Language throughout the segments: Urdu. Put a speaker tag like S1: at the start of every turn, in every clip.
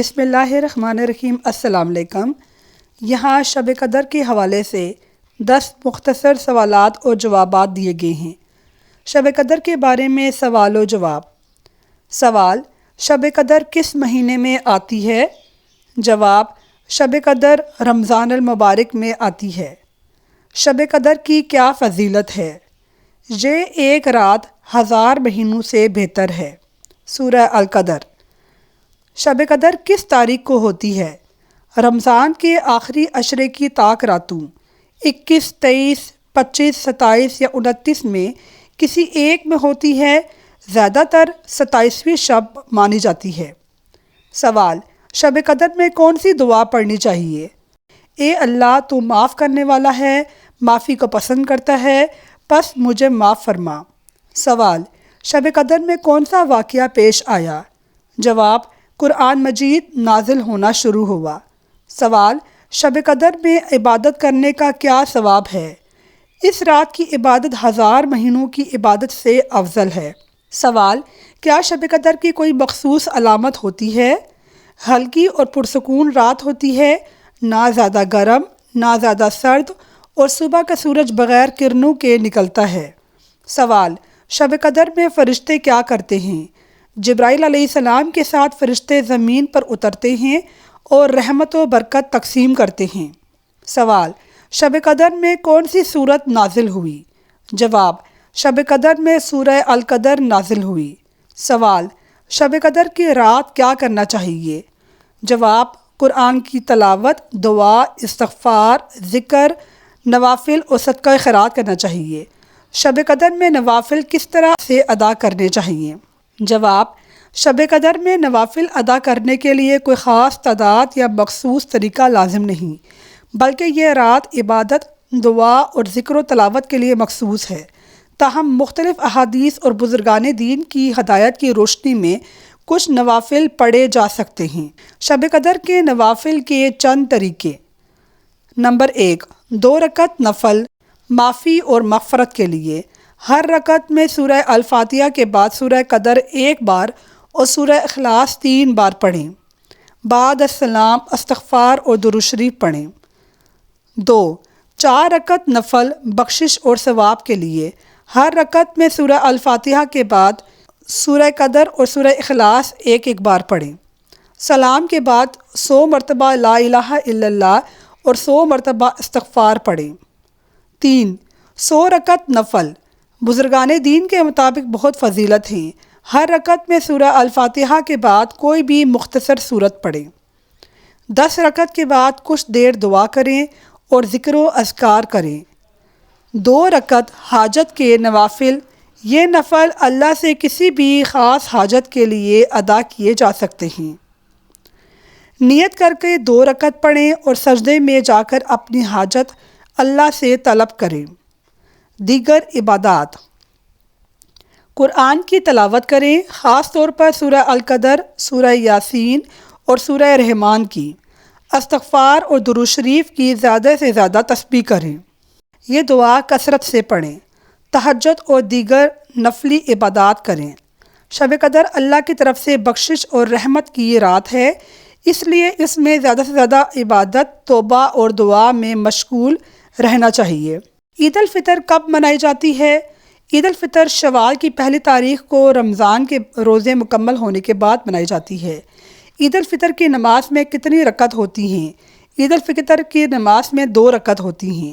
S1: بسم اللہ الرحمن الرحیم۔ السلام علیکم۔ یہاں شب قدر کے حوالے سے 10 مختصر سوالات اور جوابات دیے گئے ہیں۔ شب قدر کے بارے میں سوال و جواب۔ سوال: شب قدر کس مہینے میں آتی ہے؟ جواب: شب قدر رمضان المبارک میں آتی ہے۔ شب قدر کی کیا فضیلت ہے؟ یہ ایک رات 1000 مہینوں سے بہتر ہے۔ سورہ القدر۔ شب قدر کس تاریخ کو ہوتی ہے؟ رمضان کے آخری عشرے کی طاق راتوں 21، 23، 25، 27 یا 29 میں کسی ایک میں ہوتی ہے۔ زیادہ تر 27ویں شب مانی جاتی ہے۔ سوال: شب قدر میں کون سی دعا پڑھنی چاہیے؟ اے اللہ، تو معاف کرنے والا ہے، معافی کو پسند کرتا ہے، پس مجھے معاف فرما۔ سوال: شب قدر میں کون سا واقعہ پیش آیا؟ جواب: قرآن مجید نازل ہونا شروع ہوا۔ سوال: شب قدر میں عبادت کرنے کا کیا ثواب ہے؟ اس رات کی عبادت 1000 مہینوں کی عبادت سے افضل ہے۔ سوال: کیا شب قدر کی کوئی مخصوص علامت ہوتی ہے؟ ہلکی اور پرسکون رات ہوتی ہے، نہ زیادہ گرم نہ زیادہ سرد، اور صبح کا سورج بغیر کرنوں کے نکلتا ہے۔ سوال: شب قدر میں فرشتے کیا کرتے ہیں؟ جبرائیل علیہ السلام کے ساتھ فرشتے زمین پر اترتے ہیں اور رحمت و برکت تقسیم کرتے ہیں۔ سوال: شب قدر میں کون سی سورت نازل ہوئی؟ جواب: شب قدر میں سورہ القدر نازل ہوئی۔ سوال: شب قدر کی رات کیا کرنا چاہیے؟ جواب: قرآن کی تلاوت، دعا، استغفار، ذکر، نوافل اور صدقہ خیرات کرنا چاہیے۔ شب قدر میں نوافل کس طرح سے ادا کرنے چاہیے؟ جواب: شب قدر میں نوافل ادا کرنے کے لیے کوئی خاص تعداد یا مخصوص طریقہ لازم نہیں، بلکہ یہ رات عبادت، دعا اور ذکر و تلاوت کے لیے مخصوص ہے۔ تاہم مختلف احادیث اور بزرگان دین کی ہدایت کی روشنی میں کچھ نوافل پڑھے جا سکتے ہیں۔ شب قدر کے نوافل کے چند طریقے۔ نمبر 1، 2 رکعت نفل معافی اور مغفرت کے لیے۔ ہر رکعت میں سورہ الفاتحہ کے بعد سورہ قدر 1 بار اور سورہ اخلاص 3 بار پڑھیں۔ بعد السلام استغفار اور درود شریف پڑھیں۔ 2، 4 رکعت نفل بخشش اور ثواب کے لیے۔ ہر رکعت میں سورہ الفاتحہ کے بعد سورہ قدر اور سورہ اخلاص 1 بار پڑھیں۔ سلام کے بعد 100 مرتبہ لا الہ الا اللہ اور 100 مرتبہ استغفار پڑھیں۔ 3، 100 رکعت نفل بزرگان دین کے مطابق بہت فضیلت ہیں۔ ہر رکعت میں سورہ الفاتحہ کے بعد کوئی بھی مختصر سورت پڑھیں۔ 10 رکعت کے بعد کچھ دیر دعا کریں اور ذکر و اذکار کریں۔ 2 رکعت حاجت کے نوافل۔ یہ نفل اللہ سے کسی بھی خاص حاجت کے لیے ادا کیے جا سکتے ہیں۔ نیت کر کے 2 رکعت پڑھیں اور سجدے میں جا کر اپنی حاجت اللہ سے طلب کریں۔ دیگر عبادات: قرآن کی تلاوت کریں، خاص طور پر سورہ القدر، سورہ یاسین اور سورہ رحمان کی۔ استغفار اور درود شریف کی زیادہ سے زیادہ تسبیح کریں۔ یہ دعا کثرت سے پڑھیں۔ تہجد اور دیگر نفلی عبادات کریں۔ شب قدر اللہ کی طرف سے بخشش اور رحمت کی رات ہے، اس لیے اس میں زیادہ سے زیادہ عبادت، توبہ اور دعا میں مشغول رہنا چاہیے۔ عید الفطر کب منائی جاتی ہے؟ عید الفطر شوال کی پہلی تاریخ کو رمضان کے روزے مکمل ہونے کے بعد منائی جاتی ہے۔ عید الفطر کی نماز میں کتنی رکعت ہوتی ہیں؟ عید الفطر کی نماز میں 2 رکعت ہوتی ہیں۔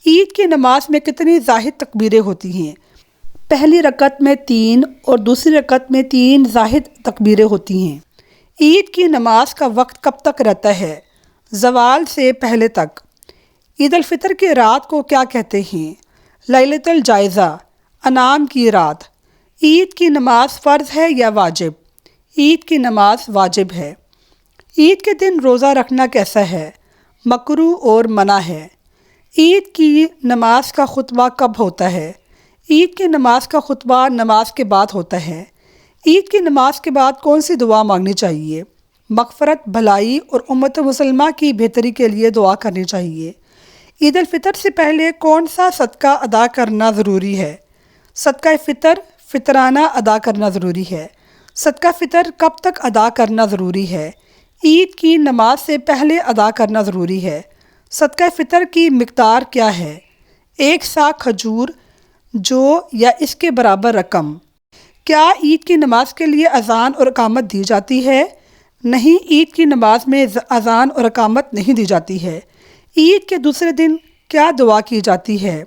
S1: عید کی نماز میں کتنی زاہد تکبیریں ہوتی ہیں؟ پہلی رکعت میں 3 اور دوسری رکعت میں 3 زاہد تکبیریں ہوتی ہیں۔ عید کی نماز کا وقت کب تک رہتا ہے؟ زوال سے پہلے تک۔ عید الفطر کی رات کو کیا کہتے ہیں؟ لیلۃ الجائزہ، انعام کی رات۔ عید کی نماز فرض ہے یا واجب؟ عید کی نماز واجب ہے۔ عید کے دن روزہ رکھنا کیسا ہے؟ مکروہ اور منع ہے۔ عید کی نماز کا خطبہ کب ہوتا ہے؟ عید کی نماز کا خطبہ نماز کے بعد ہوتا ہے۔ عید کی نماز کے بعد کون سی دعا مانگنی چاہیے؟ مغفرت، بھلائی اور امت مسلمہ کی بہتری کے لیے دعا کرنی چاہیے۔ عید الفطر سے پہلے کون سا صدقہ ادا کرنا ضروری ہے؟ صدقہ فطر، فطرانہ ادا کرنا ضروری ہے۔ صدقہ فطر کب تک ادا کرنا ضروری ہے؟ عید کی نماز سے پہلے ادا کرنا ضروری ہے۔ صدقہ فطر کی مقدار کیا ہے؟ 1 سا کھجور، جو یا اس کے برابر رقم۔ کیا عید کی نماز کے لیے اذان اور اقامت دی جاتی ہے؟ نہیں، عید کی نماز میں اذان اور اقامت نہیں دی جاتی ہے۔ عید کے دوسرے دن کیا دعا کی جاتی ہے؟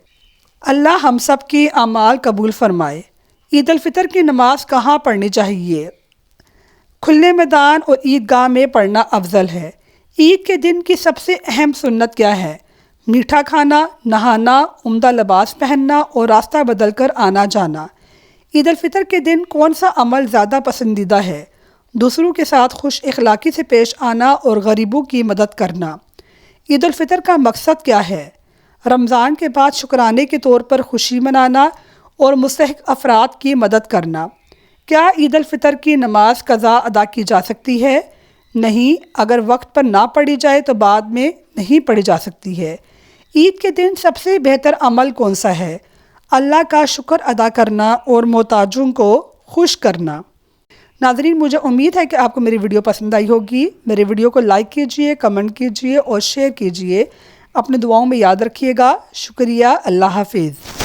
S1: اللہ ہم سب کے اعمال قبول فرمائے۔ عید الفطر کی نماز کہاں پڑھنی چاہیے؟ کھلے میدان اور عیدگاہ میں پڑھنا افضل ہے۔ عید کے دن کی سب سے اہم سنت کیا ہے؟ میٹھا کھانا، نہانا، عمدہ لباس پہننا اور راستہ بدل کر آنا جانا۔ عید الفطر کے دن کون سا عمل زیادہ پسندیدہ ہے؟ دوسروں کے ساتھ خوش اخلاقی سے پیش آنا اور غریبوں کی مدد کرنا۔ عید الفطر کا مقصد کیا ہے؟ رمضان کے بعد شکرانے کے طور پر خوشی منانا اور مستحق افراد کی مدد کرنا۔ کیا عید الفطر کی نماز قضا ادا کی جا سکتی ہے؟ نہیں، اگر وقت پر نہ پڑھی جائے تو بعد میں نہیں پڑھی جا سکتی ہے۔ عید کے دن سب سے بہتر عمل کون سا ہے؟ اللہ کا شکر ادا کرنا اور محتاجوں کو خوش کرنا۔ ناظرین، مجھے امید ہے کہ آپ کو میری ویڈیو پسند آئی ہوگی۔ میرے ویڈیو کو لائک کیجئے، کمنٹ کیجئے اور شیئر کیجئے۔ اپنے دعاؤں میں یاد رکھیے گا۔ شکریہ۔ اللہ حافظ۔